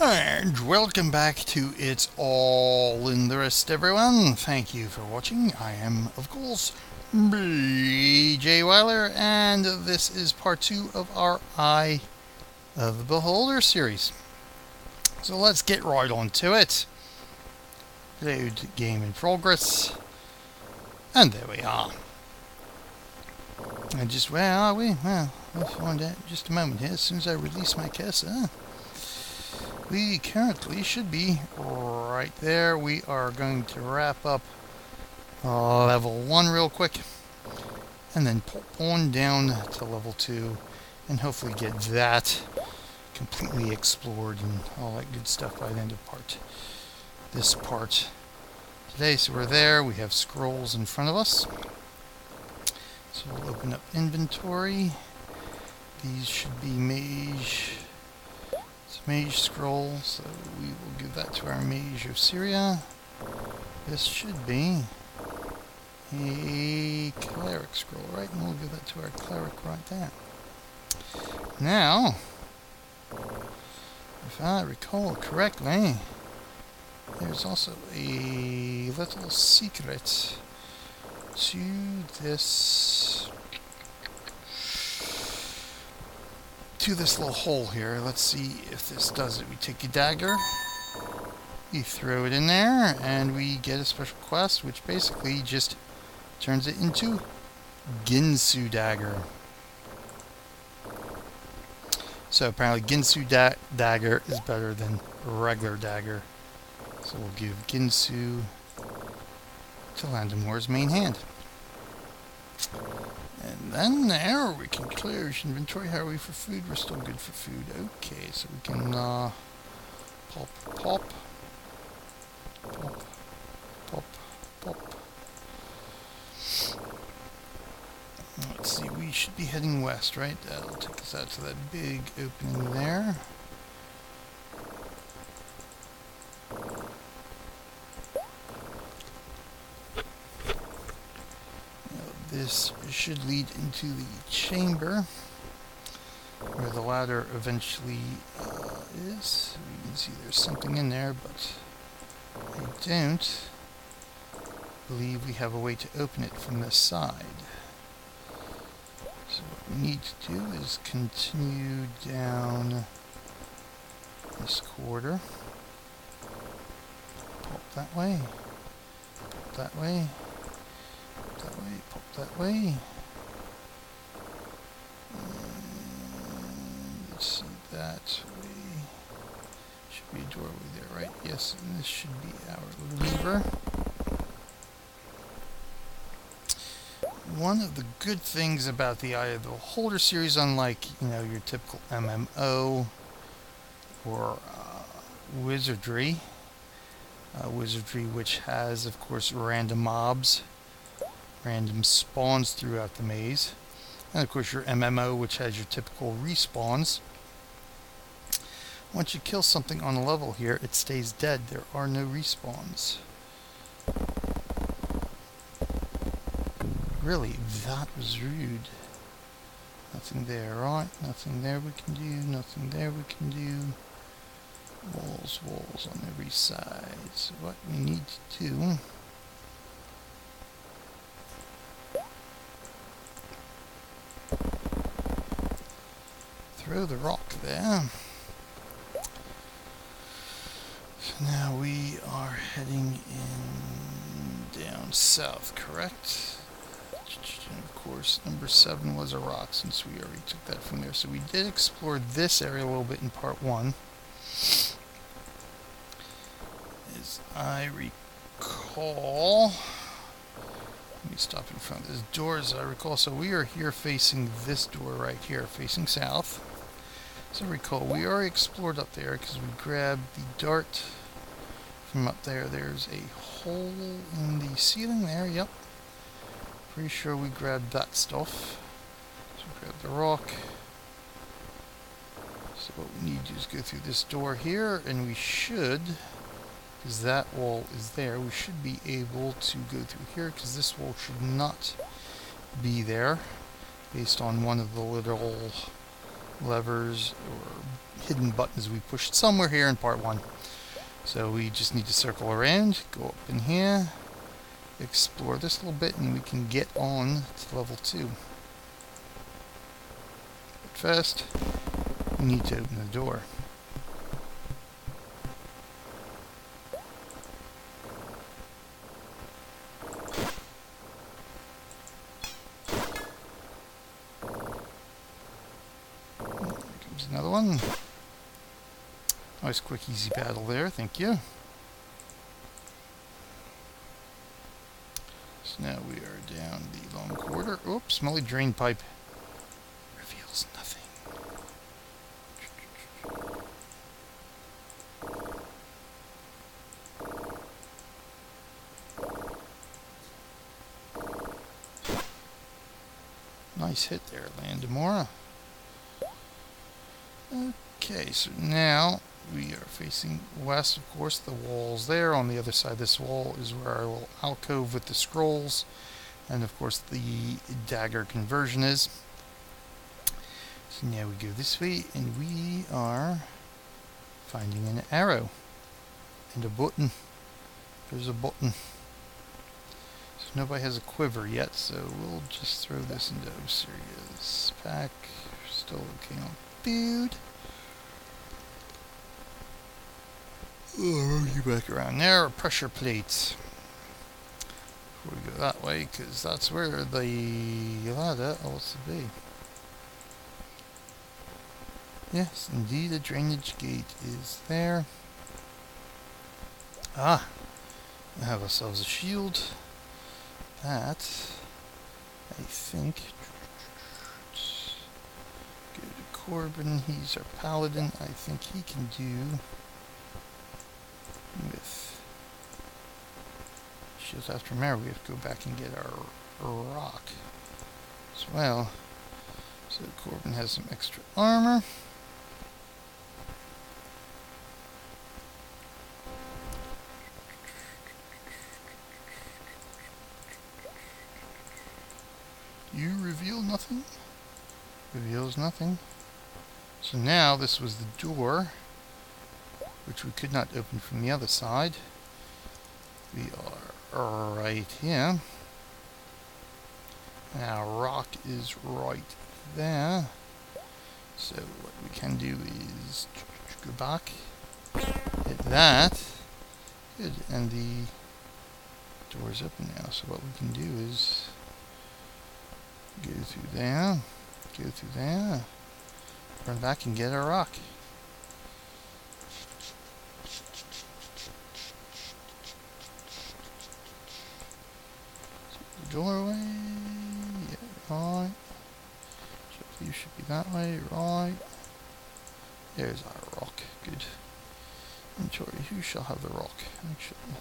And welcome back to It's All in the Wrist, everyone. Thank you for watching. I am, of course, BJ Weiler, and this is part 2 of our Eye of the Beholder series. So let's get right on to it. Load game in progress. And there we are. And just, where are we? Well, we'll find out in just a moment here, as soon as I release my cursor. We currently should be right there. We are going to wrap up level 1 real quick, and then pop on down to level 2, and hopefully get that completely explored and all that good stuff by the end of this part today. So we're there. We have scrolls in front of us. So we'll open up inventory. These should be mage scroll, so we will give that to our mage of Syria. This should be a cleric scroll, right? And we'll give that to our cleric right there. Now, if I recall correctly, there's also a little secret to this little hole here. Let's see if this does it. We take a dagger, you throw it in there, and we get a special quest, which basically just turns it into Ginsu Dagger. So apparently Ginsu Dagger is better than regular dagger. So we'll give Ginsu to Landemor's main hand. And then there we can clear his inventory. How are we for food? We're still good for food. Okay, so we can pop. Let's see, we should be heading west, right? That'll take us out to that big opening there. This should lead into the chamber where the ladder eventually is. You can see there's something in there, but I don't believe we have a way to open it from this side. So what we need to do is continue down this corridor. Pop that way. Pop that way. That way, pop that way. Let's see, that way. Should be a doorway there, right? Yes, and this should be our little lever. One of the good things about the Eye of the Beholder series, unlike, your typical MMO or Wizardry, which has, of course, random mobs, random spawns throughout the maze, and of course your MMO, which has your typical respawns. Once you kill something on a level here, it stays dead. There are no respawns. Really, that was rude. Nothing there, right? Nothing there we can do, nothing there we can do. Walls on every side. So what we need to do, throw the rock there. So now we are heading in down south, correct? And of course, number 7 was a rock, since we already took that from there. So we did explore this area a little bit in part 1. As I recall, let me stop in front of this door as I recall. So we are here facing this door right here, facing south. So recall, we already explored up there because we grabbed the dart from up there. There's a hole in the ceiling there, yep. Pretty sure we grabbed that stuff. So we grabbed the rock. So what we need to do is go through this door here, and we should, because that wall is there, we should be able to go through here, because this wall should not be there, based on one of the little levers or hidden buttons we pushed somewhere here in part 1. So we just need to circle around, go up in here, explore this little bit, and we can get on to level 2. But first, we need to open the door. Another one. Nice, quick, easy battle there. Thank you. So now we are down the long corridor. Oops, smelly drain pipe. Reveals nothing. Nice hit there, Landamora. Okay, so now we are facing west, of course. The wall's there. On the other side of this wall is where our little alcove with the scrolls, and of course the dagger conversion is. So now we go this way, and we are finding an arrow and a button. There's a button. So nobody has a quiver yet, so we'll just throw this into Osiria's pack. Still okay on food. Oh, you back around there. Pressure plates. Before we go that way, because that's where the ladder ought to be. Yes, indeed, a drainage gate is there. Ah, we have ourselves a shield. That, I think. Go to Corbin. He's our paladin. I think he can do with shields after Mara. We have to go back and get our rock as well. So Corbin has some extra armor. You reveal nothing? Reveals nothing. So now this was the door, which we could not open from the other side. We are right here. Our rock is right there. So what we can do is go back, hit that. Good, and the door's open now. So what we can do is go through there, run back and get our rock. Doorway, yeah, right. So you should be that way, right. There's our rock, good. Inventory, who shall have the rock? Actually,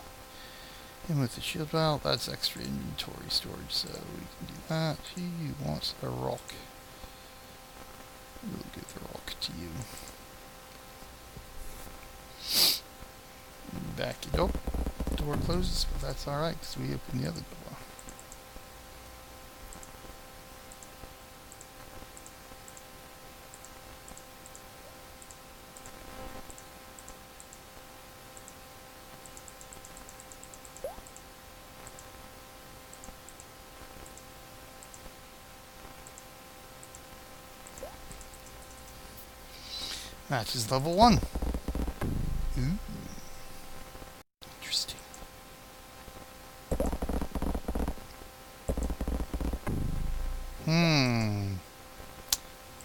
him with the shield valve, that's extra inventory storage, so we can do that. He wants a rock. We'll give the rock to you. Back it up. Door closes, but that's alright, because we opened the other door. Match is level 1. Ooh. Interesting.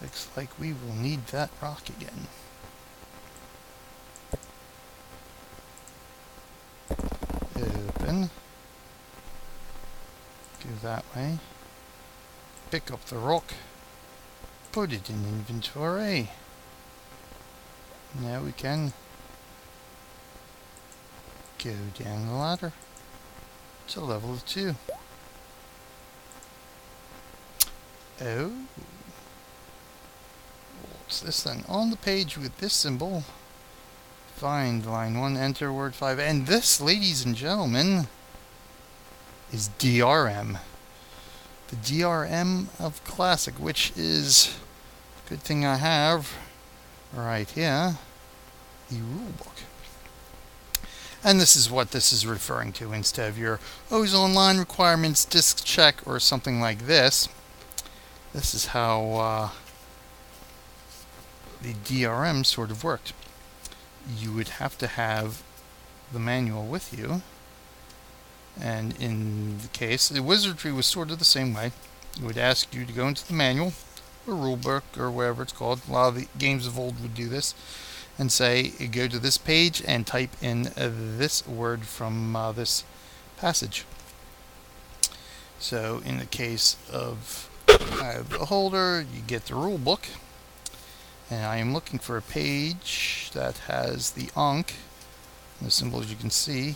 Looks like we will need that rock again. Open. Go that way. Pick up the rock. Put it in inventory. Now we can go down the ladder to level 2. Oh. What's this then? On the page with this symbol, find line 1, enter word 5. And this, ladies and gentlemen, is DRM. The DRM of Classic, which is Good thing I have right here the rule book. And this is what this is referring to instead of your always online requirements, disk check, or something like this. This is how the DRM sort of worked. You would have to have the manual with you. And in the case, the wizardry was sort of the same way. It would ask you to go into the manual, or rule book, or whatever it's called. A lot of the games of old would do this. And say, go to this page and type in this word from this passage. So in the case of the holder, you get the rule book. And I am looking for a page that has the Ankh, the symbol as you can see.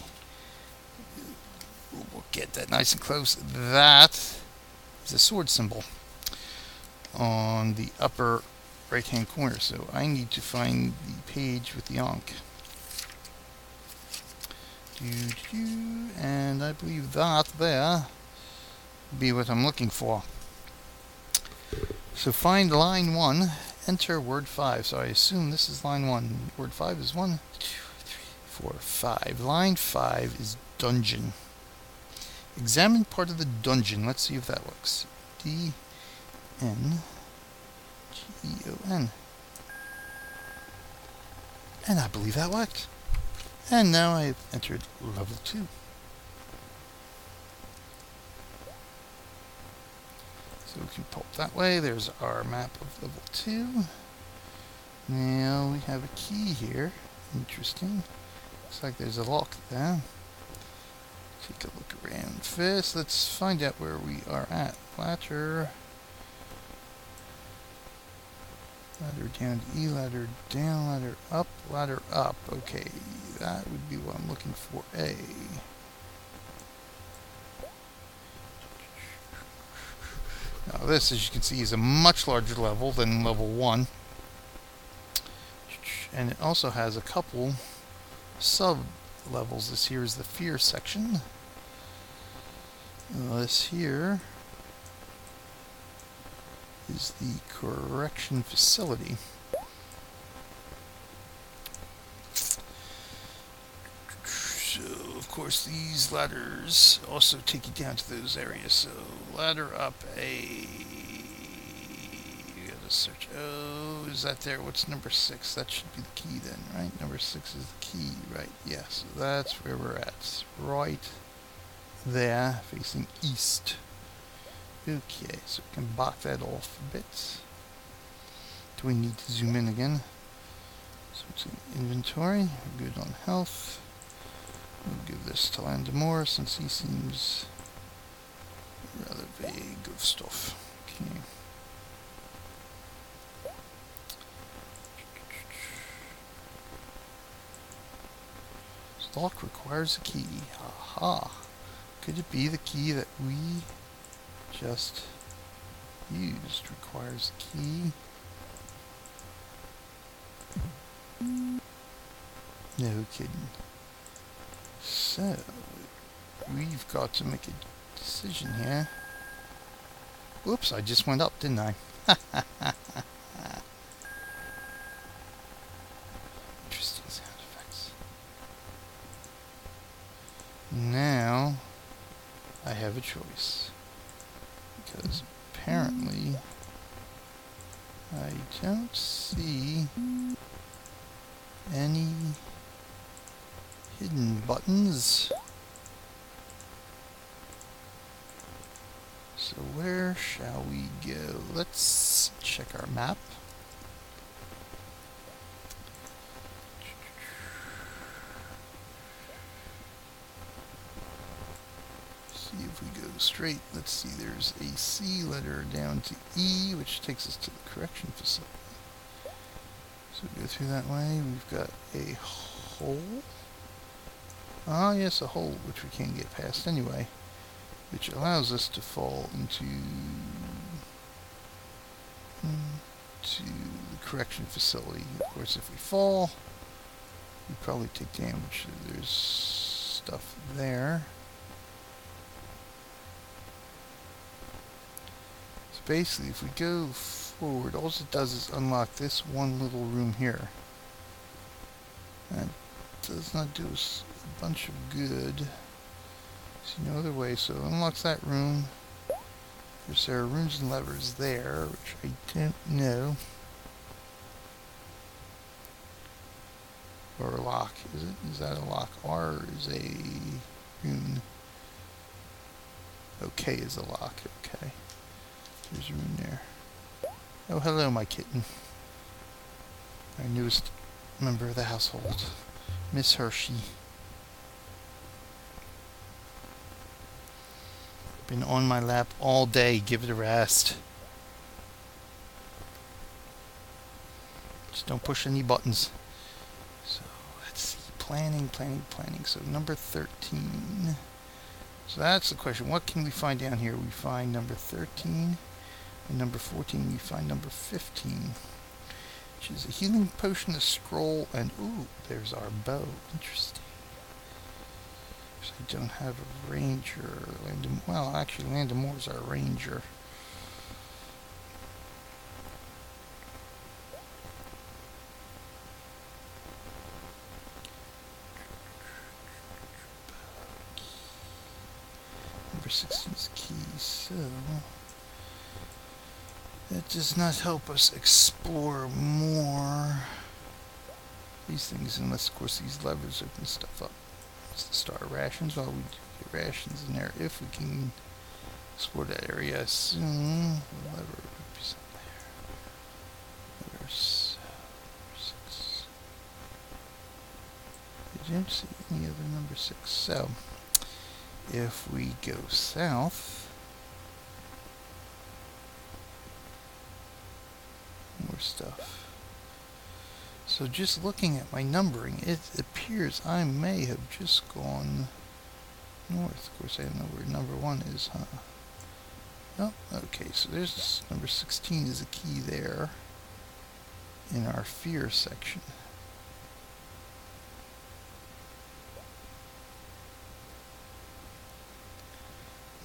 We'll get that nice and close. That is a sword symbol on the upper right hand corner. So I need to find the page with the Ankh. And I believe that there would be what I'm looking for. So find line 1, enter word 5. So I assume this is line 1. Word 5 is 1, 2, 3, 4, 5. Line 5 is dungeon. Examine part of the dungeon. Let's see if that looks. D-N-G-E-O-N. And I believe that worked. And now I've entered level 2. So we can pop that way. There's our map of level 2. Now we have a key here. Interesting. Looks like there's a lock there. Take a look around first. Let's find out where we are at. Ladder. Ladder down to E, ladder down, ladder up, ladder up. Okay, that would be what I'm looking for. A. Now this, as you can see, is a much larger level than level 1. And it also has a couple sub-levels. This here is the fear section. This here is the correction facility. So, of course, these ladders also take you down to those areas. So, ladder up A. You gotta search. Oh, is that there? What's number 6? That should be the key then, right? Number 6 is the key, right? Yeah, so that's where we're at. Right there, facing east. Okay, so we can block that off a bit. Do we need to zoom in again? So it's in inventory. We're good on health. We'll give this to Landamore since he seems rather vague of stuff. Okay. Lock requires a key. Aha. Could it be the key that we just used requires a key? No kidding. So, we've got to make a decision here. Whoops, I just went up, didn't I? Interesting sound effects. Now, I have a choice. Because apparently, I don't see any hidden buttons. So where shall we go? Let's check our map. See if we go straight. Let's see, there's a C letter down to E, which takes us to the correction facility. So we go through that way. We've got a hole. Ah, yes, a hole, which we can't get past anyway, which allows us to fall into the correction facility. Of course, if we fall, we probably take damage. There's stuff there. So basically, if we go forward, all it does is unlock this one little room here. That does not do us a bunch of good. See no other way, so it unlocks that room. There are runes and levers there, which I don't know. Or a lock, is it? Is that a lock? R is a rune. OK is a lock, okay. There's a rune there. Oh, hello, my kitten. Our newest member of the household, Miss Hershey. Been on my lap all day. Give it a rest. Just don't push any buttons. So let's see. Planning. So number 13. So that's the question. What can we find down here? We find number 13. And number 14, we find number 15. Which is a healing potion, a scroll, and ooh, there's our bow. Interesting. I don't have a ranger. Well, actually, Landamor's our ranger. Number 16 is key, so that does not help us explore more these things, unless, of course, these levers open stuff up. The star rations. Well, we do get rations in there if we can explore that area soon. Lever would be something there. Lever 6. I don't see any other number 6. So, if we go south, more stuff. So just looking at my numbering, it appears I may have just gone north. Of course, I don't know where number 1 is, huh? Oh, okay, so there's number 16 is a key there in our fear section.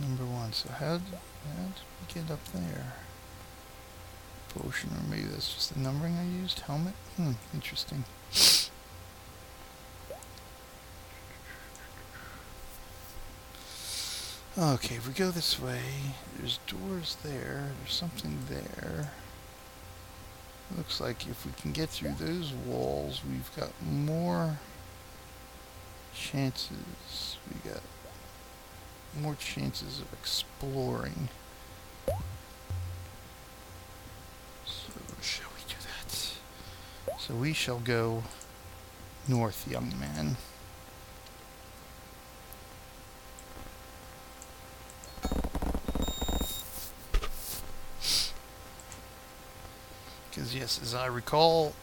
Number 1, so how did we get up there? Potion, or maybe that's just the numbering I used. Helmet? Interesting. Okay, if we go this way, there's doors there, there's something there. Looks like if we can get through those walls, we've got more chances. We got more chances of exploring. Shall we do that? So we shall go north, young man. Because yes, as I recall,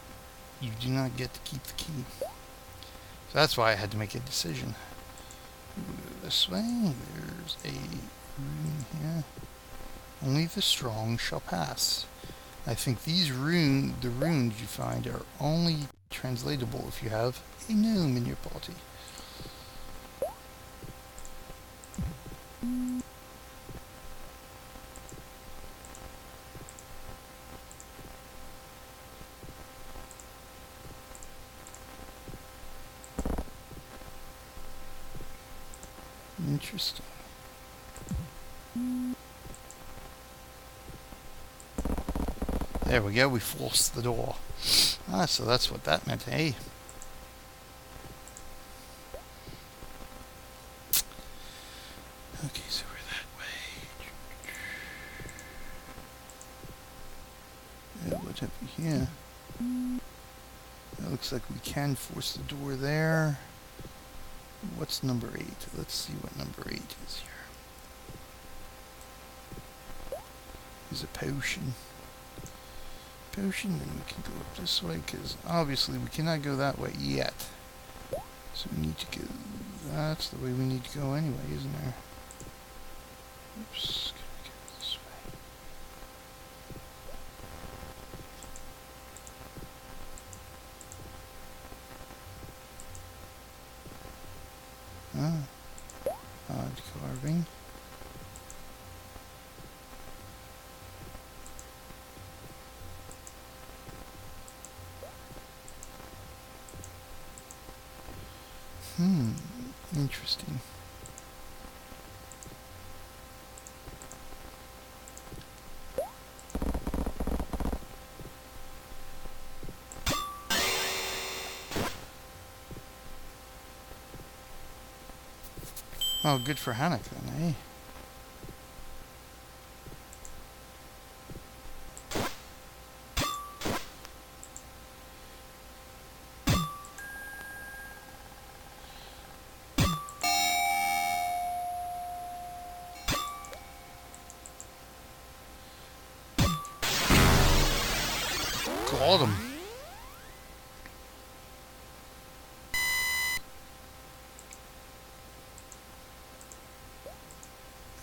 you do not get to keep the key. So that's why I had to make a decision. This way, there's a room here. Only the strong shall pass. I think the runes you find are only translatable if you have a gnome in your party. Interesting. There we go, we forced the door. Ah, so that's what that meant, hey? Okay, so we're that way. What have we here? It looks like we can force the door there. What's number 8? Let's see what number 8 is here. Is a potion. Potion, then we can go up this way, because obviously we cannot go that way yet. So we need to go, that's the way we need to go anyway, isn't there? Oops, gotta go this way. Odd carving. Interesting. Oh, good for Hannock then, eh? Got him.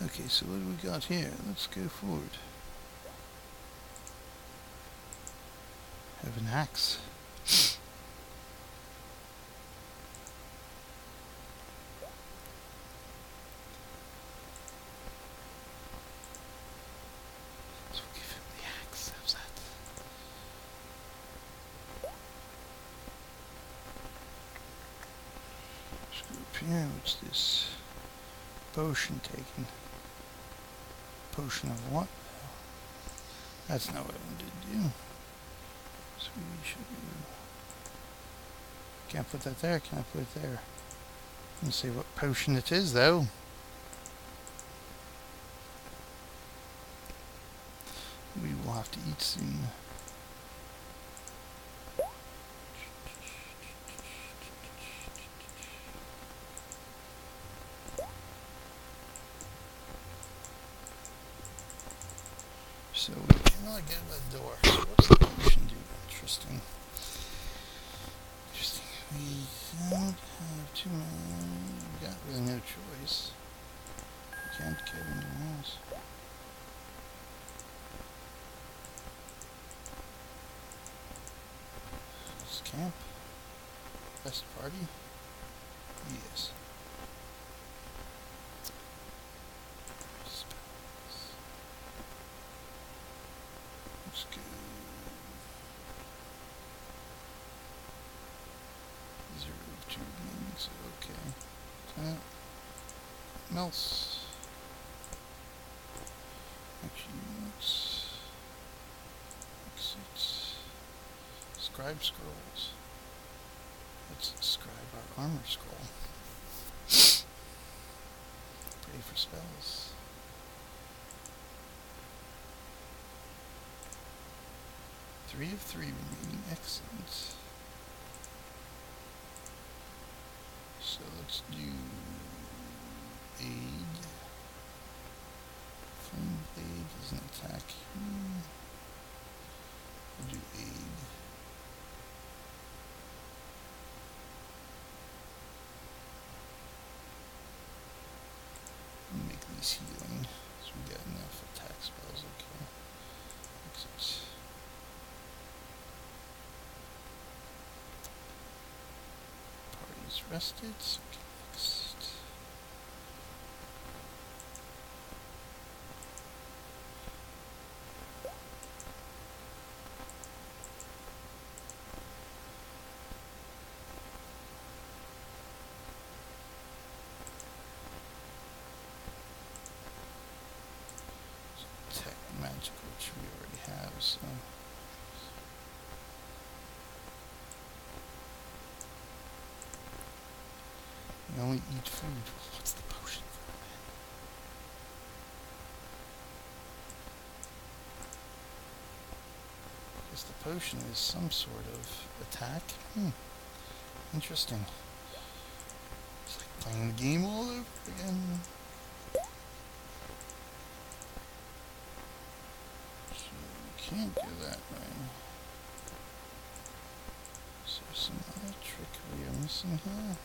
Okay, so what do we got here? Let's go forward. Have an axe. So we'll give him the axe. How's that? Let's go up here. What's this? Potion taken. Potion of what? That's not what I wanted to do. So we should do... Can't put that there, can I put it there? Let's see what potion it is though. We will have to eat soon. So we cannot get the door. So what's the potion do? Interesting. Interesting. We don't have too many. We got really no choice. We can't get into the house. Let's camp. Best party? Yes. Let's go. 0 of 2 means okay. Melts. Actually, let's exit. Scribe scrolls. Let's scribe our armor scroll. Pray for spells. Three of 3 remaining. Excellent. So let's do aid. Flame blade is an attack. We'll do aid. Make these healing, so we got enough attack spells. Okay. Exit. Party's rested. So next. Tech magic, which we already have, so. We only eat food. What's the potion for, man? I guess the potion is some sort of attack. Interesting. It's like playing the game all over again. So we can't go that way. Is there some other trick we are missing here?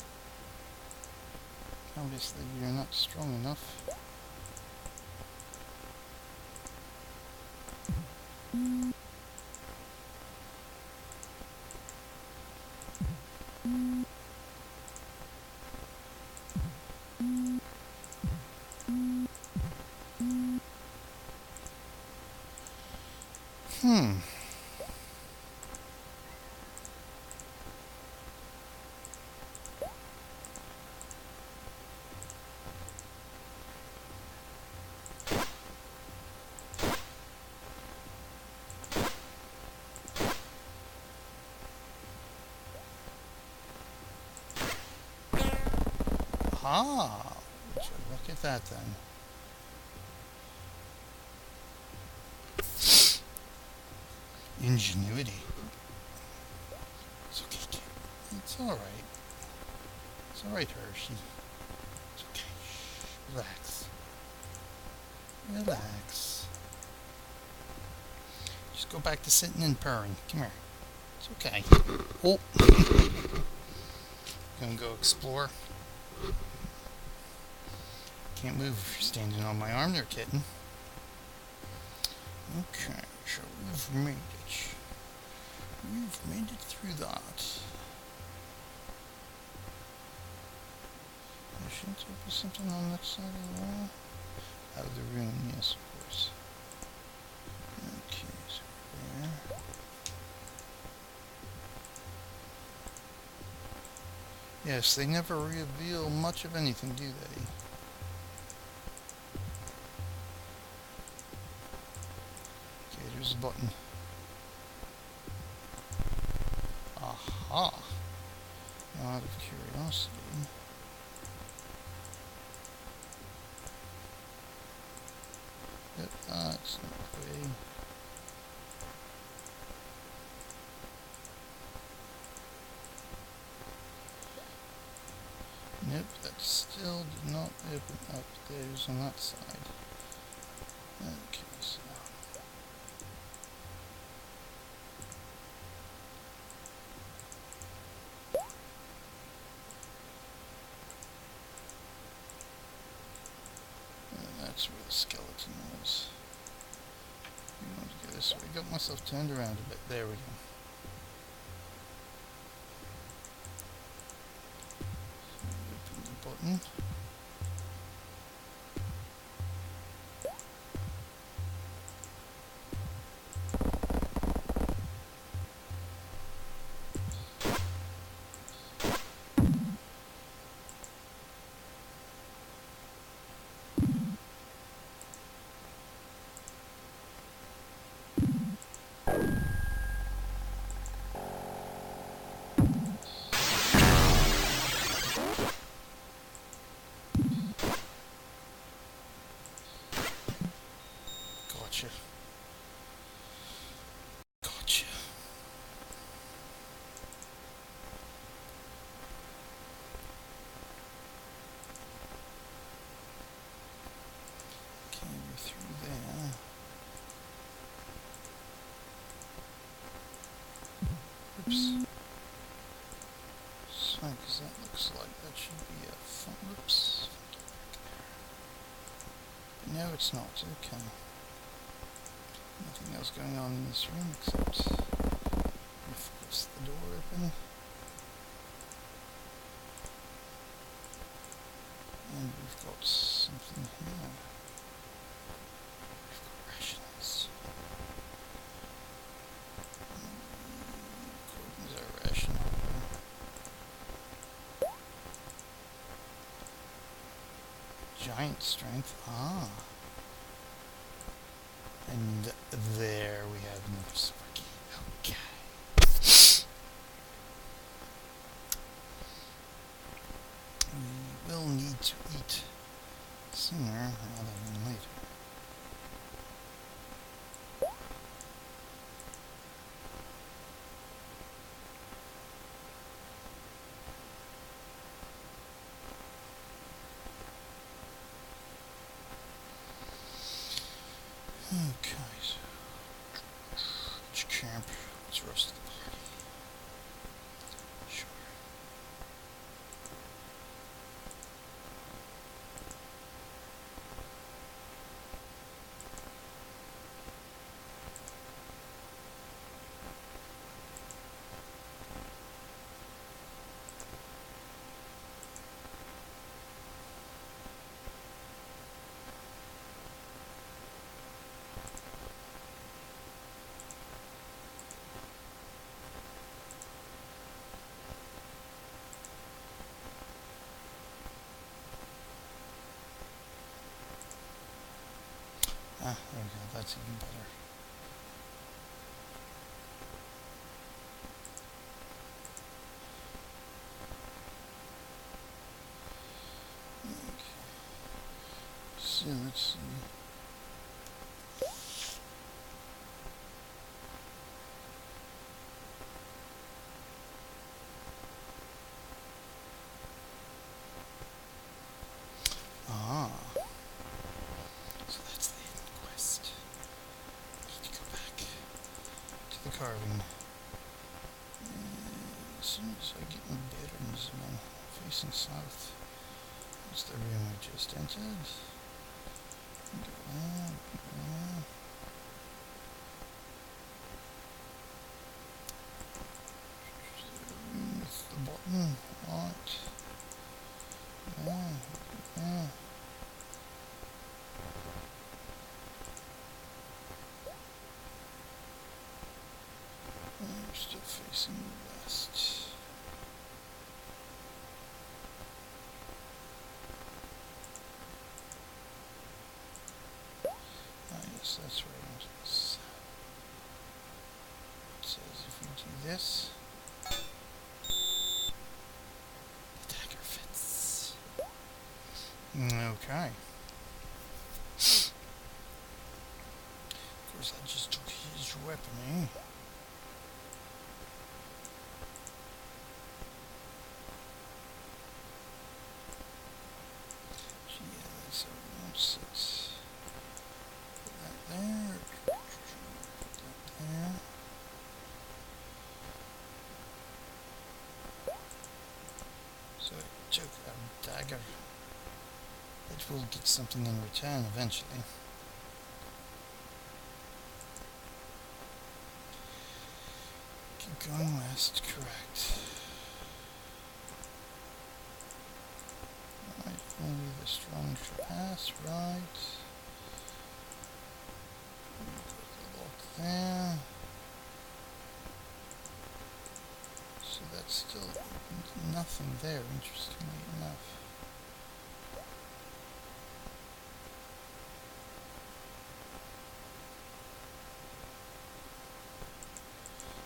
Obviously, we are not strong enough. Aha! So look at that then. Ingenuity. It's okay, kid. It's alright. It's alright, Hershey. It's okay. Shh. Relax. Relax. Just go back to sitting and purring. Come here. It's okay. Oh! Gonna go explore. Can't move if you're standing on my arm there, kitten. Okay, so we've made it. We've made it through that. Shouldn't there be something on that side of the wall? Out of the room, yes, of course. Okay, so there. Yes, they never reveal much of anything, do they? Okay, there's a button. Aha! Now, out of curiosity. Yep, that's not the way. Nope, that still did not open up. There's on that side. Okay, so. That's where the skeleton was. We want to go this way. I got myself turned around a bit. There we go. Open the button. Gotcha. Gotcha. Okay, we're through there. Oops. So, because that looks like that should be a fun. Oops. No, it's not. Okay. Nothing else going on in this room except we force the door open. And we've got something here. We've got rations. According to our ration. Giant strength. Ah. And there we have another Sparky. Okay. We will need to eat sooner rather than later. Okay, so let's camp. Let's roast the party. Sure. Ah, there we go. That's even better. let's see. Ah, so that's the hidden quest. Need to go back to the carving. As soon as I get my bearings, man, facing south. That's the room I just entered. Go there, go there. With the button, right. Yeah, yeah. We're still facing west. Ah, yes, that's right. It says if we do this, the dagger fits. Okay. Of course, I just took his weapon, eh? Yeah, that's how it wants it. Put that there. Put that there. So I took a dagger. It will get something in return eventually. Keep going west, correct. Right, only the strong shall pass, right. Put the lock there. So that's still nothing there, interestingly enough.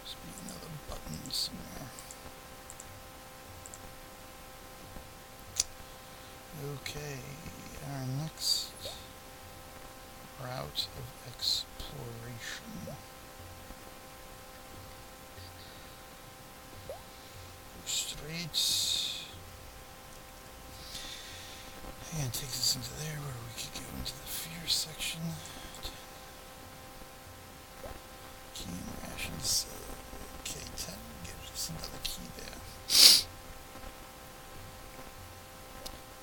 Must be another button somewhere. Okay, our next route of exploration. Go straight. And takes us into there where we could go into the fear section. Key and rations. Okay, 10 gives us another key there.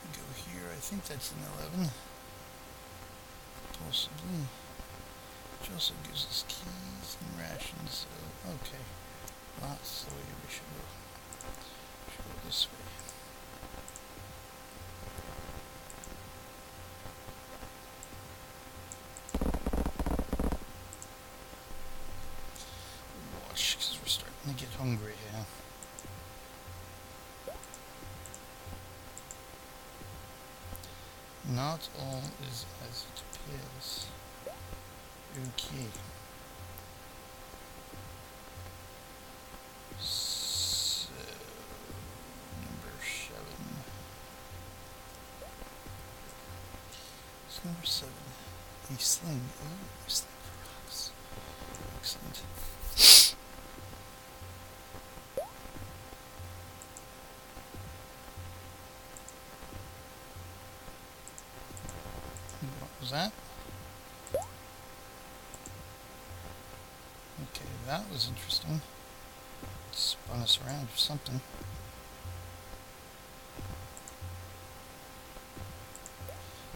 We go here, I think that's an 11. Possibly. Which also gives us keys and rations, so okay. That's the way we should go. We should go this way. Watch, because we're starting to get hungry here. Not all is as it appears. Okay. So, number 7. It's number 7. A sling. Ooh, a sling for rocks. Excellent. What was that? Okay, that was interesting. It spun us around or something.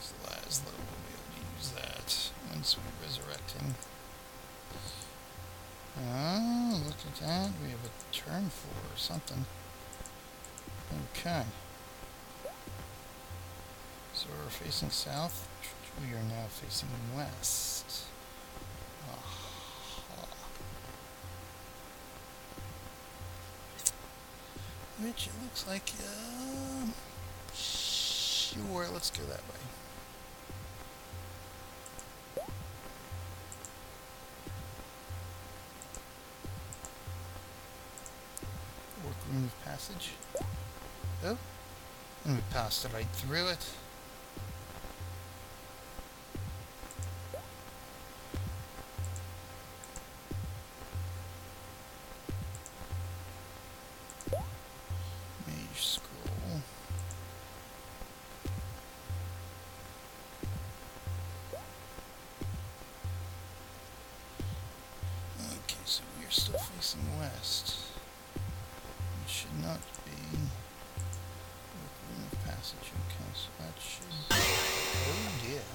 So Laszlo will be able to use that once we resurrect him. Oh, look at that. We have a turn for or something. Okay. So we're facing south. We are now facing west. Which it looks like, sure, let's go that way. Workroom of passage. Oh, and we passed right through it. be room of passage. Okay, so that should. Oh dear.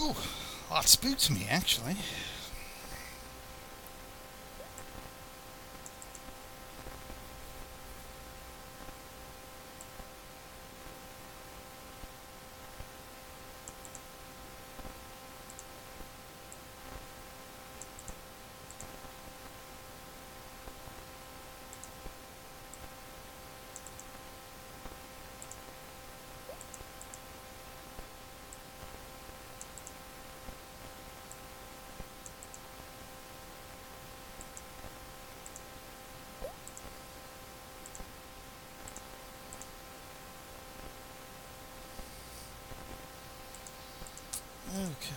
Ooh, that spooked me actually. Okay.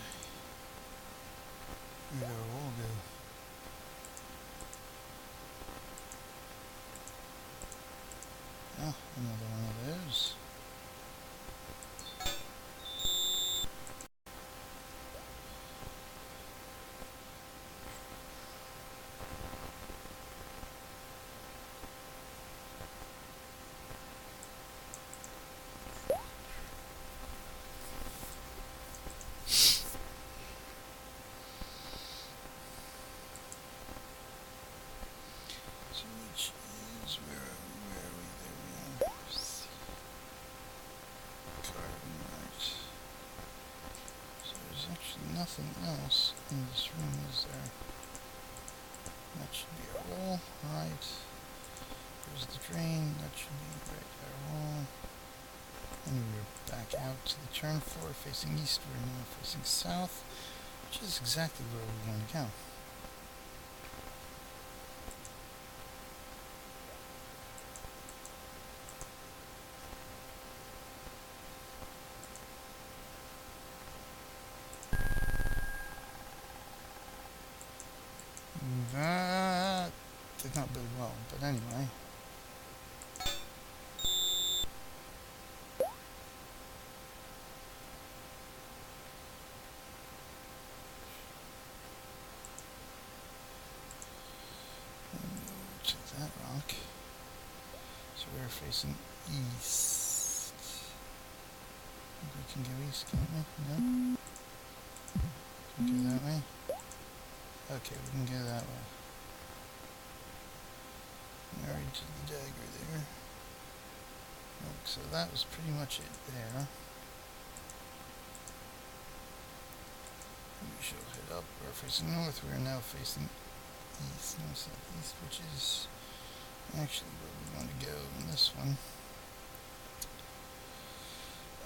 We go, we'll go. Oh, another one of those. So which is where are we? There we are. Carbon, right. So there's actually nothing else in this room, is there? That should be our wall, right. There's the drain, that should be right our wall. And we're back out to the turn floor, facing east. We're now facing south, which is exactly where we want to go. That did not bode well, but anyway. To that rock. So we're facing east. I think we can go east, can't we? No? Can we go that way? Okay, we can go that way. Married to the dagger there. So that was pretty much it there. We shall head up. We're facing north. We are now facing east, no southeast, which is actually where we want to go in this one.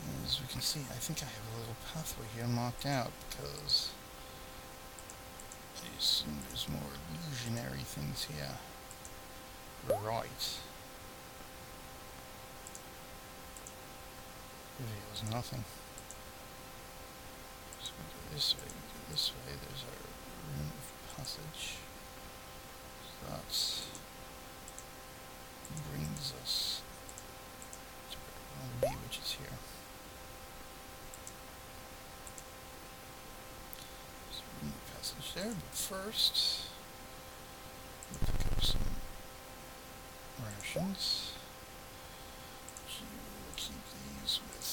And as we can see, I think I have a little pathway here marked out because I assume there's more illusionary things here. Right. Reveals nothing. So we go this way, we go this way. There's our room of passage. So that brings us to where we want to be, which is here. So room of passage there, but first we'll pick up some rations. We'll keep these with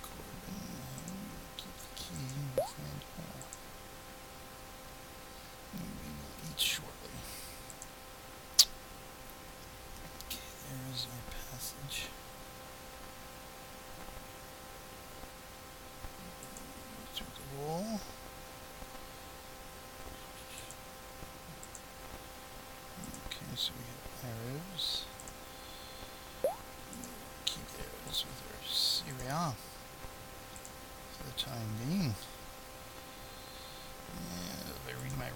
Corbin, and we'll keep the key with Landmore. And we will eat shortly. Okay, there is our passage. Through the wall. Okay, so we have arrows. Keep the arrows with our cereal for the time being. And if I read my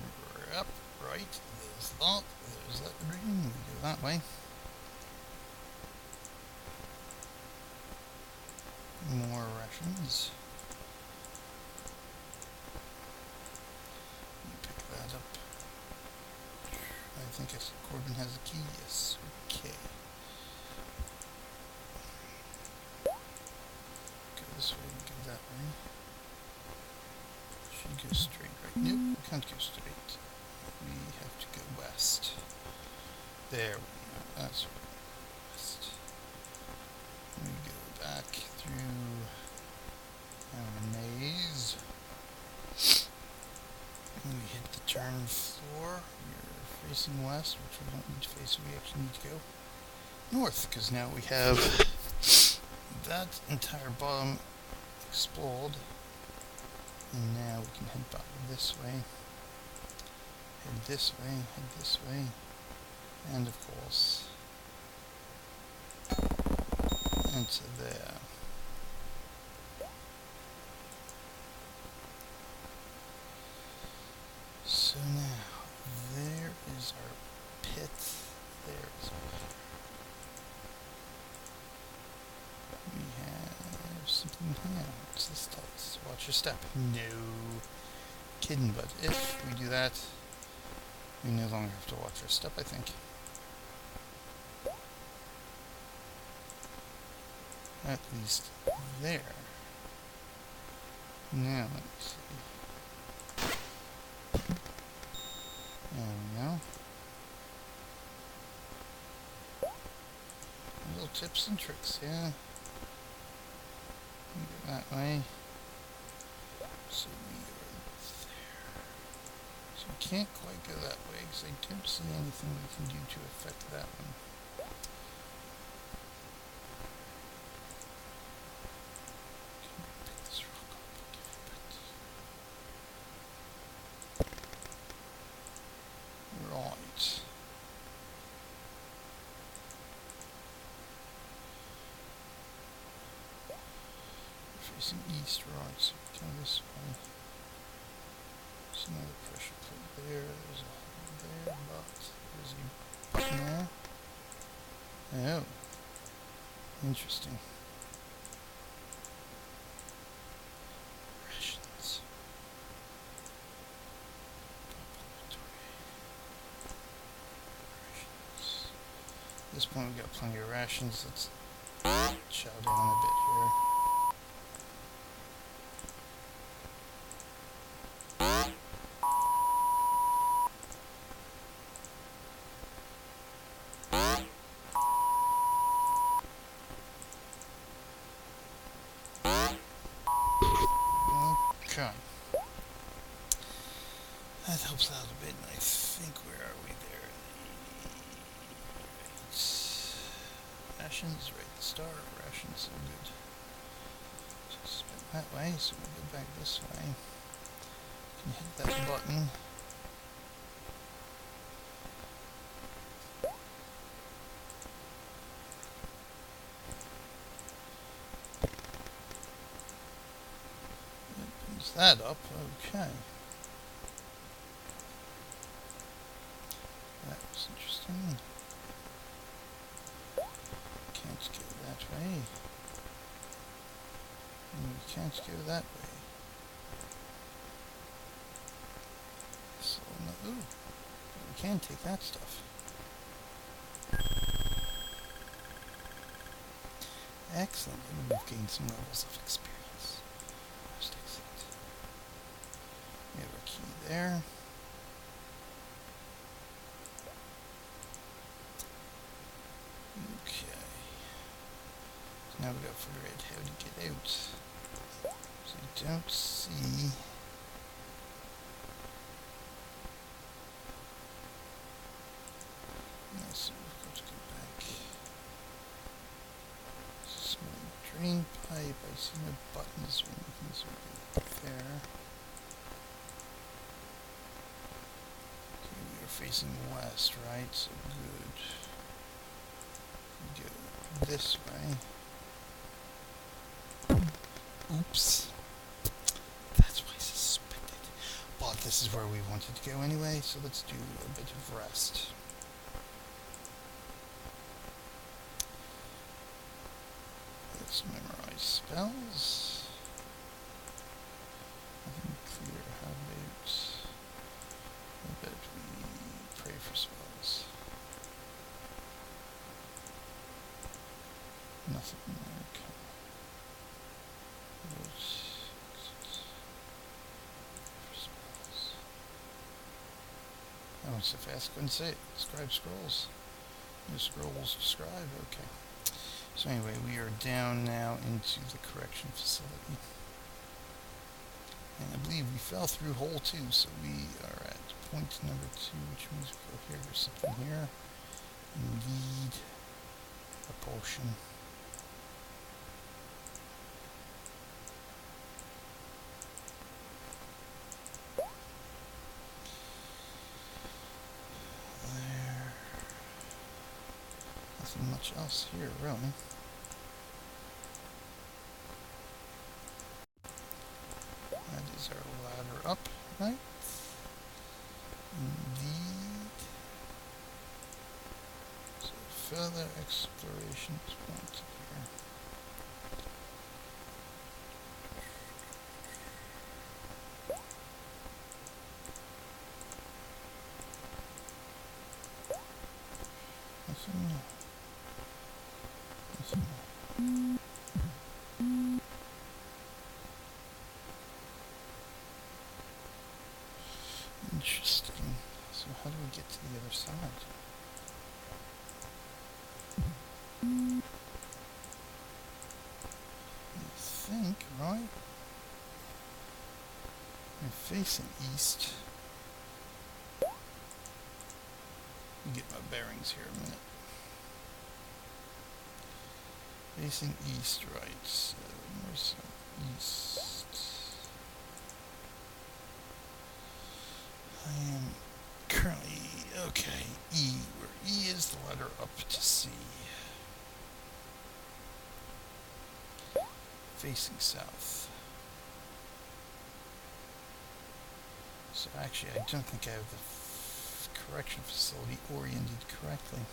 up, right, there's that room, we go that way. more rations. Pick that up. I think Corbin has a key. Yes. Okay. Go this way, go that way. Should go straight, right? Nope, we can't go straight. We have to go west. There we go. That's right. West. We go back through our maze. And we hit the turn floor. We're facing west, which we don't need to face. We actually need to go north, because now we have that entire bottom explored. And now we can head back this way. Head this way, head this way. And of course, into there. So now, there is our pit. There is our pit. We have something here. What's this tell us? Watch your step. No kidding, but if we do that, we no longer have to watch our step, I think. At least there. Now, let's see. There we go. Little tips and tricks, yeah. We go that way. So we are there. So we can't quite go that way, because I don't see anything we can do to affect that one. Pick this rock up and give it back to you. Right. We're facing east, right, so we go this way. There's another pressure plate there, there's a hole there, but there's a button there. Oh. Interesting. Rations. Rations. At this point we've got plenty of rations. Let's chow down a bit here. Okay. That helps out a bit, and I think, where are we there? Rations, right, the star, rations, so good. So spin that way, so we'll go back this way. You can hit that button. That up, okay. That was interesting. Can't go that way. And we can't go that way. So, no, ooh, we can take that stuff. Excellent, and we've gained some levels of experience. Most excellent. We have a key there. Okay. So now we've got to figure out how to get out. So I don't see... So we've got to go back. Small drain pipe. I see no buttons or anything, so we go there. We are facing west, right? So good. We go this way. Oops. That's what I suspected. But this is where we wanted to go anyway, so let's do a bit of rest. Let's memorize spells. Nothing clear. How about we pray for spells? Nothing. Okay. Oh, so fast, couldn't say it. Scribe scrolls. New scrolls describe. Okay. So anyway, we are down now into the correction facility. And I believe we fell through hole 2, so we are at point number 2, which means we go here. There's something here. Indeed. A potion. There. Nothing much else here, really. That is our ladder up, right? Indeed. So further exploration is pointed here. Nothing. Nothing. Interesting. So how do we get to the other side? I think, right? I'm facing east. Let me get my bearings here a minute. Facing east, right? So where's east? I am currently, okay, E, where E is the letter up to C. Facing south. So actually, I don't think I have the correction facility oriented correctly.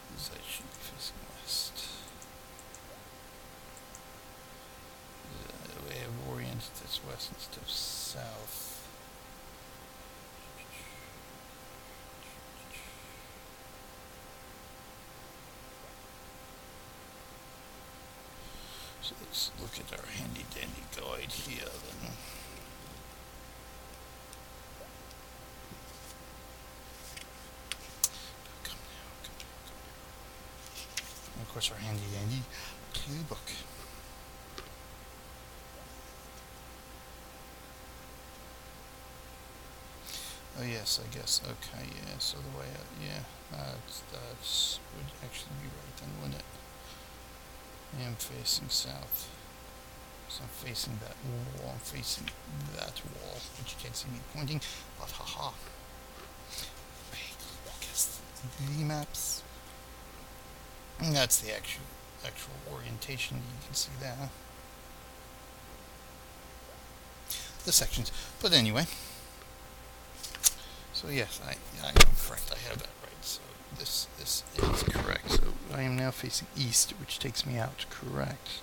Because I should be facing west. The way I've oriented this west instead of south. So let's look at our handy dandy guide here then. Come now. And of course our handy dandy clue book. Oh yes, I guess. Okay, yeah. So the way, yeah, that's would actually be right then, wouldn't it? I am facing south, so I'm facing that wall. I'm facing that wall, which you can't see me pointing. But haha, guess the maps. And that's the actual orientation. You can see that. The sections, but anyway. So yes, I am correct. I have that right. So this is correct. So I am now facing east, which takes me out correct.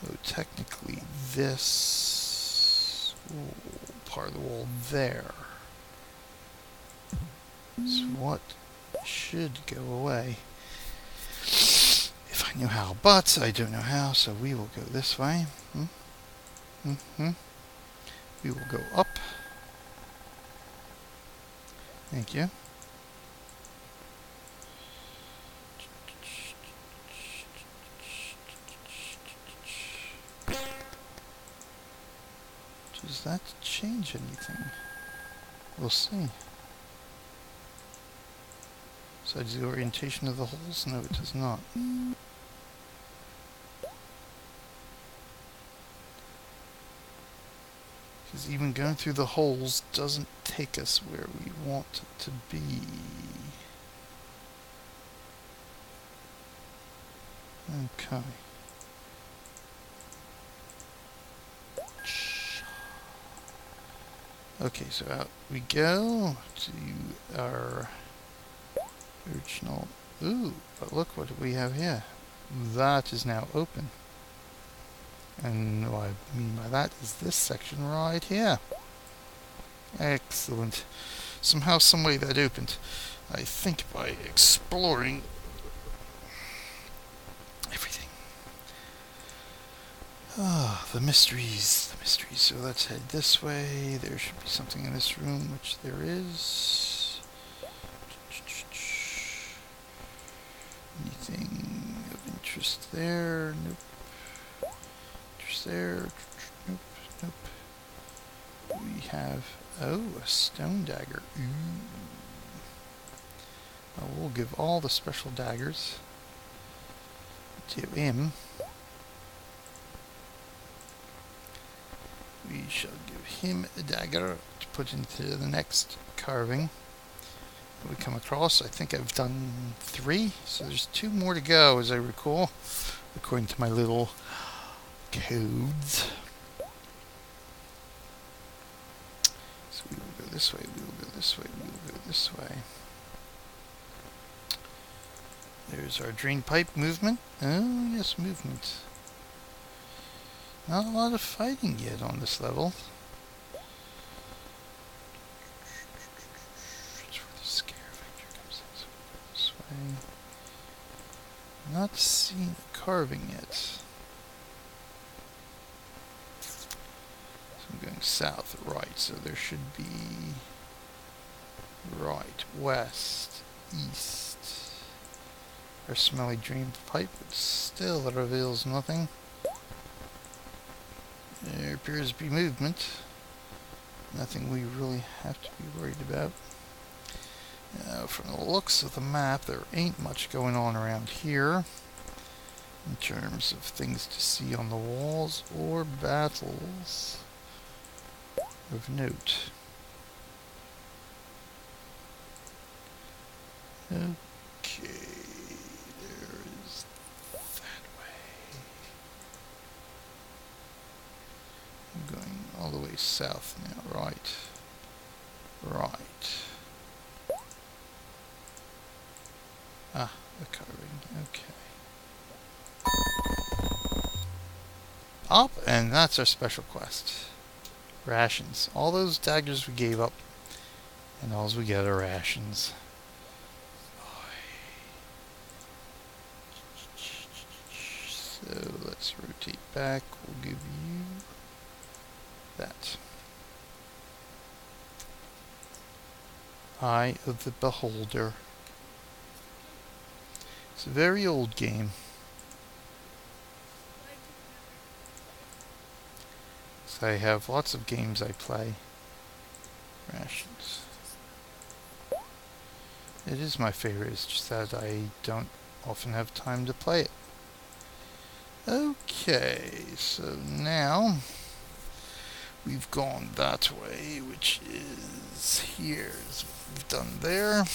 So technically, this part of the wall there is what should go away if I knew how. But I don't know how, so we will go this way. We will go up. Thank you. Does that change anything? We'll see. Besides the orientation of the holes? No, it does not. Because even going through the holes doesn't take us where we want it to be. Okay. Okay, so out we go to our original Ooh, but look what we have here. That is now open. And what I mean by that is this section right here. Excellent. Somehow, someway that opened. I think by exploring everything. Ah, the mysteries, the mysteries. So let's head this way. There should be something in this room, which there is. Anything of interest there? Nope. Interest there? Nope. Nope. We have, oh, a stone dagger. Ooh. Well, we'll give all the special daggers to him. We shall give him a dagger to put into the next carving that we come across. I think I've done 3, so there's 2 more to go, as I recall, according to my little codes. So we will go this way, we will go this way, we will go this way. There's our drain pipe movement. Oh, yes, movement. Not a lot of fighting yet on this level. That's where the Scaravenger comes in. So this way. Not seeing the carving yet. So I'm going south, right. So there should be right, west, east. Our smelly drain pipe, but still reveals nothing. There appears to be movement. Nothing we really have to be worried about. From the looks of the map, there ain't much going on around here in terms of things to see on the walls or battles of note. Okay, there is that way. I'm going all the way south now, right. Right. Ah, the carving, okay. Up, and that's our special quest. Rations. All those daggers we gave up, and all we get are rations. So let's rotate back. We'll give you that. Eye of the Beholder. It's a very old game. So I have lots of games I play. Rations. It is my favorite, it's just that I don't often have time to play it. Okay, so now we've gone that way, which is here, is what we've done there.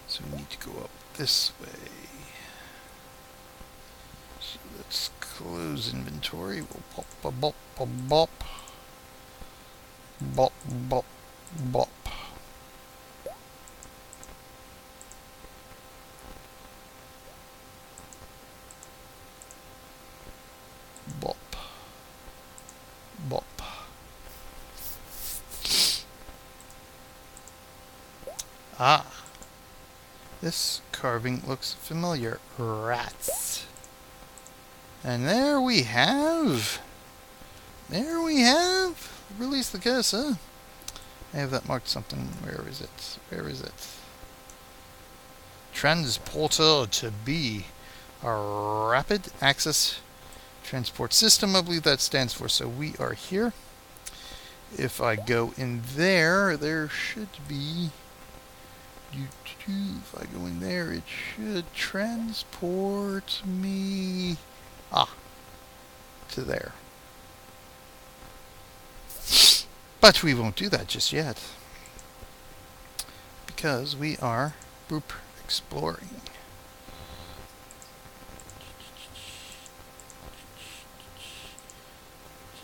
So we need to go up this way. So let's close inventory. We'll pop, bop, bop, bop, bop. Bop, bop, bop. Bop. Bop. Ah. This carving looks familiar. Rats. And there we have. Release the curse, huh? I have that marked something. Where is it? Where is it? Transporter to be a rapid access transport system, I believe that stands for. So we are here. If I go in there, there should be... If I go in there, it should transport me... to there. But we won't do that just yet. Because we are exploring.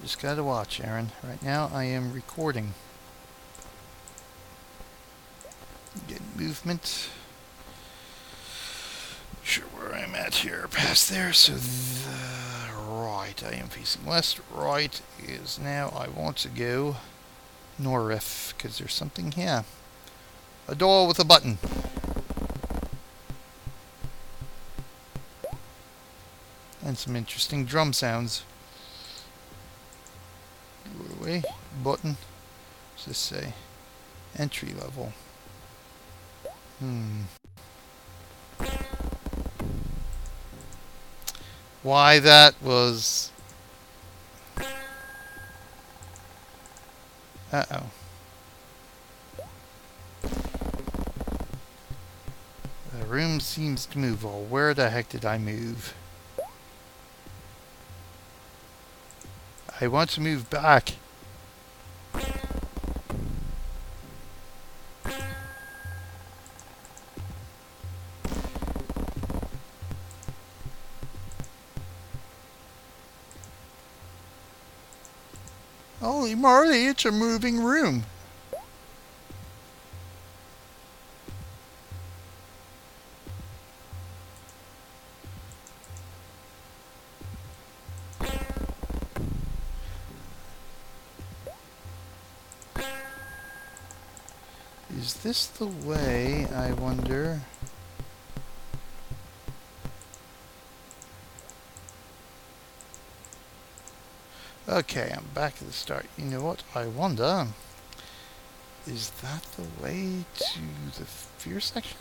Just gotta watch, Aaron. Right now I am recording. Get movement. I'm at here, past there, so right, I am facing west. Right is now, I want to go north, because there's something here. A door with a button. And some interesting drum sounds. Go away. Button. What's this say? Entry level. Why that was... Uh-oh. The room seems to move. Well, where the heck did I move? I want to move back. Holy Marley, it's a moving room. Is this the way, I wonder? Okay, I'm back at the start. You know what? I wonder, is that the way to the fear section?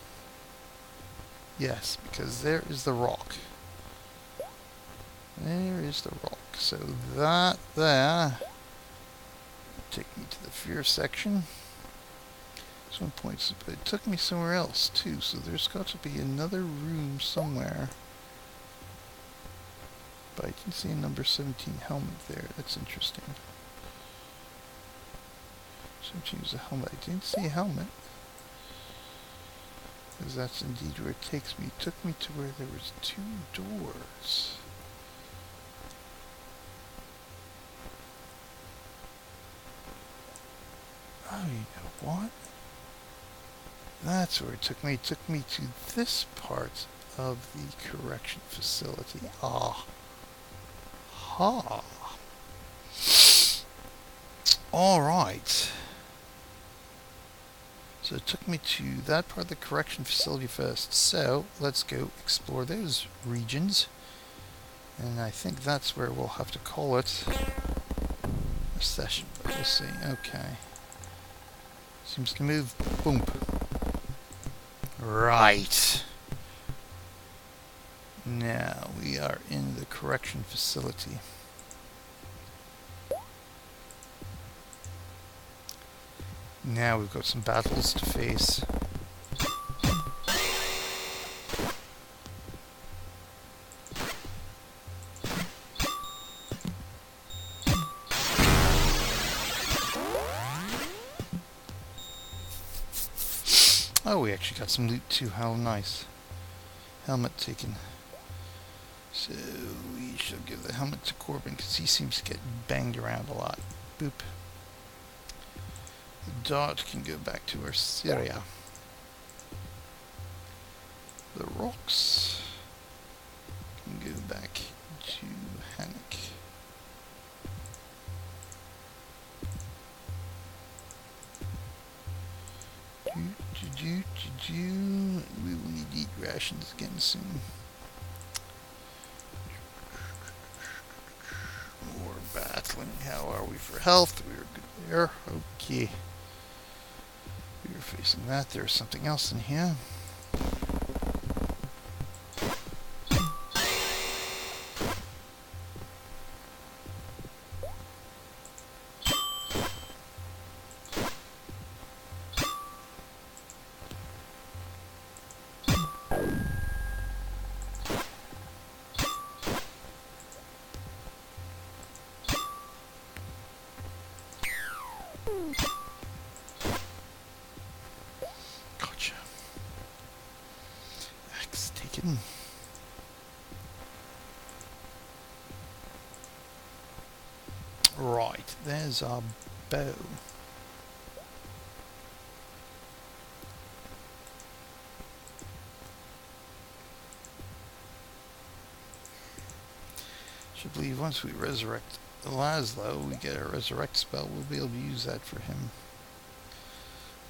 Yes, because there is the rock. There is the rock. So that there take me to the fear section. Some points, but it took me somewhere else too. So there's got to be another room somewhere. But I didn't see a number 17 helmet there. That's interesting. 17 is a helmet. I didn't see a helmet. Because that's indeed where it takes me. It took me to where there was 2 doors. Oh, you know what? That's where it took me. It took me to this part of the correction facility. Ah. Ha. Alright. So it took me to that part of the correction facility first. So let's go explore those regions. And I think that's where we'll have to call it a session. But we'll see. Okay. Seems to move. Boom. Right. Now we are in the correction facility. Now we've got some battles to face. Oh, we actually got some loot too. How nice. Helmet taken. So we shall give the helmet to Corbin because he seems to get banged around a lot. Boop. The dart can go back to Arsyria. The rocks can go back to Hannock. We will need to eat rations again soon. More battling. How are we for health? We are good there. Okay. We are facing that. There's something else in here. Gotcha. Axe taken. Right, there's our bow. Should believe once we resurrect Laszlo, we get a resurrect spell, we'll be able to use that for him.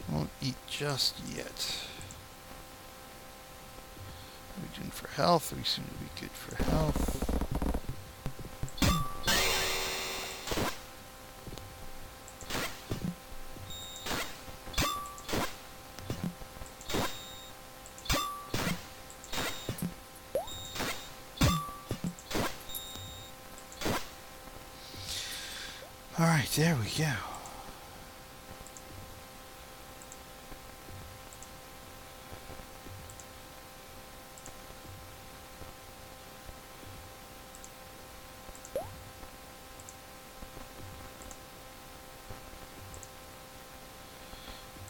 Won't eat just yet. What are we doing for health? We seem to be good for health. Alright, there we go.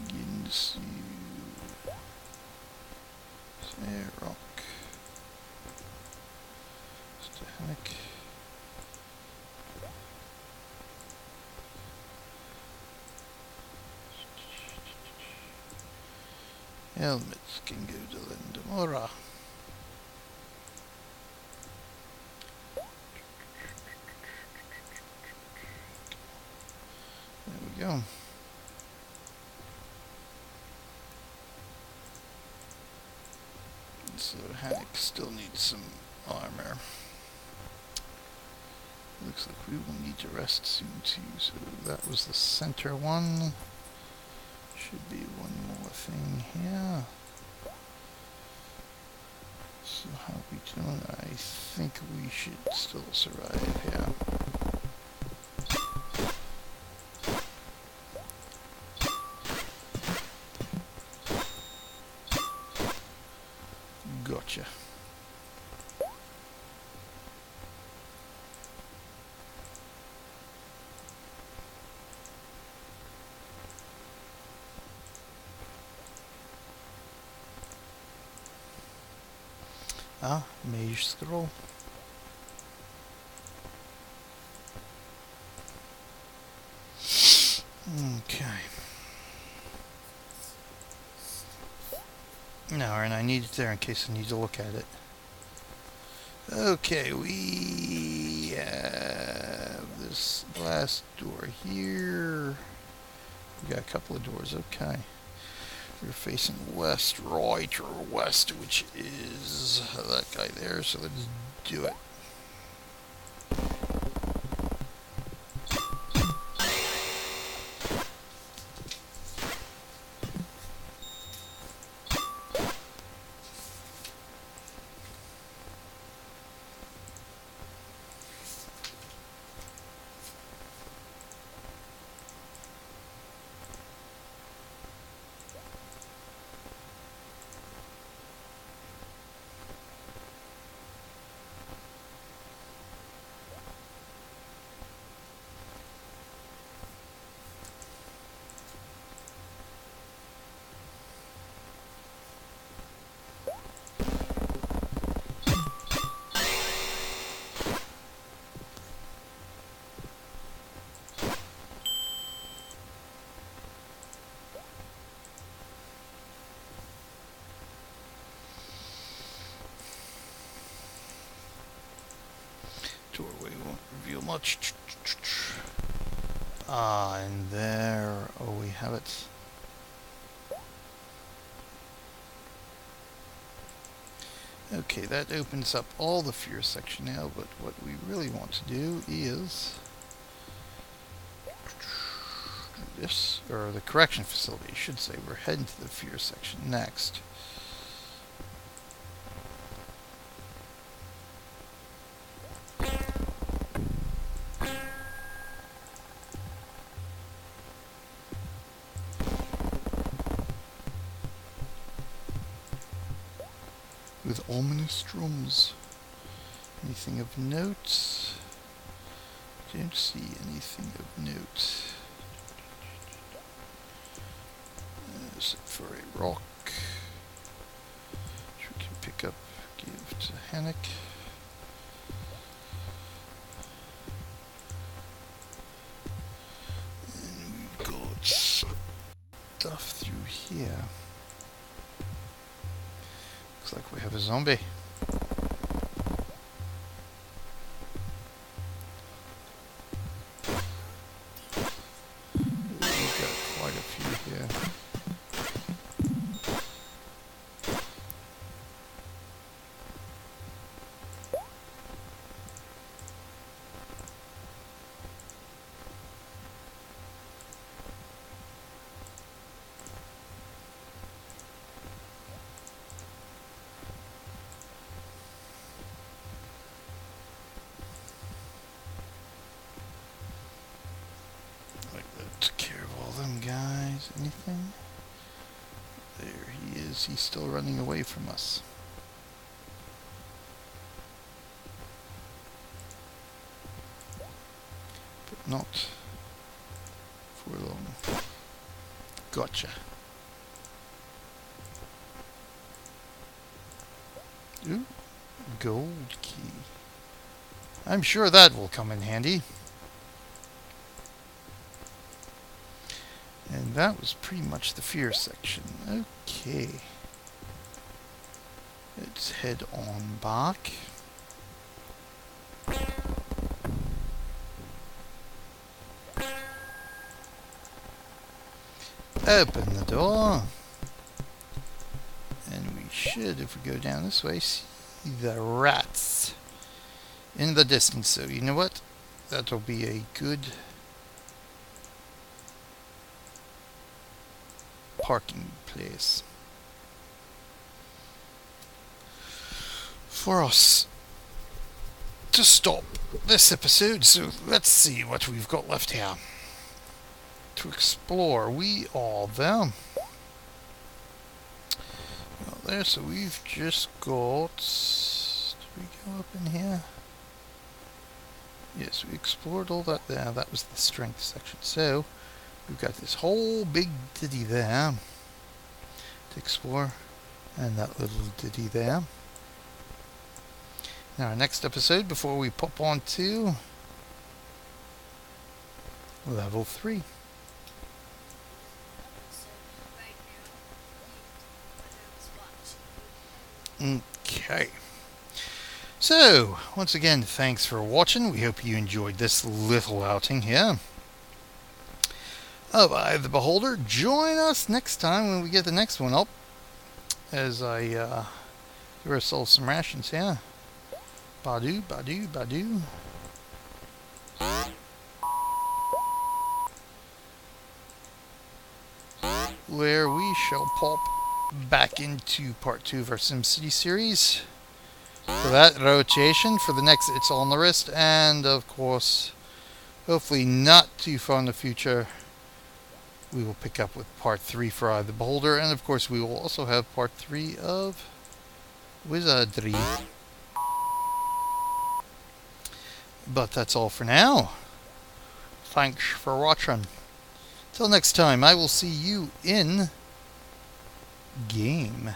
Begin to see rock. Stahanic. Helmets can go to Lindamora. There we go. So Hannock still needs some armor. Looks like we will need to rest soon too. So that was the center one. Should be one more thing here. So how are we doing? I think we should still survive here. Gotcha. Ah, Mage Scroll. Okay. No, and I need it there in case I need to look at it. Okay, we have this last door here. We got a couple of doors, okay. We're facing west, right, or west, which is that guy there, so let's do it. Doorway won't reveal much. Ah, and there, oh, we have it. Okay, that opens up all the fear section now, but what we really want to do is this, or the correction facility, I should say. We're heading to the fear section next. With ominous drums. Anything of note? Don't see anything of note. Except for a rock, which we can pick up, give to Hannock. And we've got stuff through here. Looks like we have a zombie. guys? Anything? There he is. He's still running away from us. But not for long. Gotcha. Ooh, gold key. I'm sure that will come in handy. And that was pretty much the fear section. Okay. Let's head on back. Open the door. And we should, if we go down this way, see the rats in the distance. So you know what? That'll be a good parking place for us to stop this episode. So let's see what we've got left here to explore. We are there. There, so we've just got... Did we go up in here? Yes, we explored all that there. That was the strength section. So we've got this whole big ditty there to explore, and that little ditty there. Now, our next episode, before we pop on to level 3. Okay. So, once again, thanks for watching. We hope you enjoyed this little outing here of Eye of the Beholder. Join us next time when we get the next one up, as I give ourselves some rations here. Badu, badu, badu. Where we shall pop back into part 2 of our SimCity series. For that rotation, for the next It's All on the Wrist, and of course, hopefully not too far in the future, we will pick up with part 3 for Eye of the Beholder, and of course we will also have part 3 of Wizardry. But that's all for now. Thanks for watching. Till next time, I will see you in game.